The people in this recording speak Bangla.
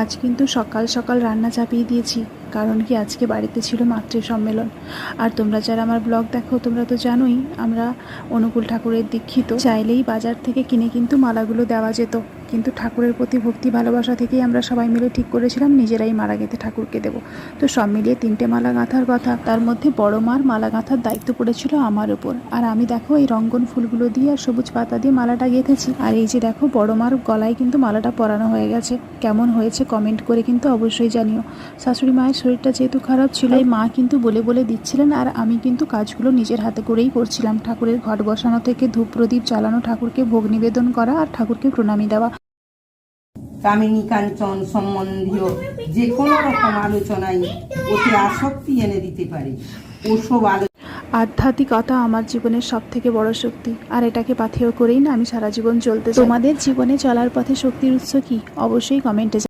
আজ কিন্তু সকাল সকাল রান্না চাপিয়ে দিয়েছি, কারণ কি আজকে বাড়িতে ছিল মাতৃ সম্মেলন। আর তোমরা যারা আমার ব্লগ দেখো তোমরা তো জানোই আমরা অনুকূল ঠাকুরের দীক্ষিত। চাইলেই বাজার থেকে কিনে কিন্তু মালাগুলো দেওয়া যেত, কিন্তু ঠাকুরের প্রতি ভক্তি ভালোবাসা থেকেই আমরা সবাই মিলে ঠিক করেছিলাম নিজেরাই মালা গেঁথে ঠাকুরকে দেবো। তো সব মিলিয়ে 3টে মালা গাঁথার কথা, তার মধ্যে বড় মার মালা গাঁথার দায়িত্ব পড়েছিল আমার ওপর। আর আমি দেখো এই রঙ্গন ফুলগুলো দিয়ে আর সবুজ পাতা দিয়ে মালাটা গেঁথেছি। আর এই যে দেখো বড় মার গলায় কিন্তু মালাটা পরানো হয়ে গেছে। কেমন হয়েছে কমেন্ট করে কিন্তু অবশ্যই জানিও। শাশুড়ি মায়ের শরীরটা যেহেতু খারাপ ছিল, এই মা কিন্তু বলে বলে দিচ্ছিলেন, আর আমি কিন্তু কাজগুলো নিজের হাতে করেই করছিলাম। ঠাকুরের ঘট বসানো থেকে ধূপ প্রদীপ জ্বালানো, ঠাকুরকে ভোগ নিবেদন করা আর ঠাকুরকে প্রণামী দেওয়া। কামিনী কাঞ্চন সম্বন্ধীয় যে কোনো রকম আলোচনায় অতি আসক্তি এনে দিতে পারে। ওসব আধ্যাত্মিকতা আমার জীবনের সব থেকে বড় শক্তি, আর এটাকে পাথেয় করেই না আমি সারা জীবন চলতে চাই। তোমাদের জীবনে চলার পথে শক্তির উৎস কি অবশ্যই কমেন্টে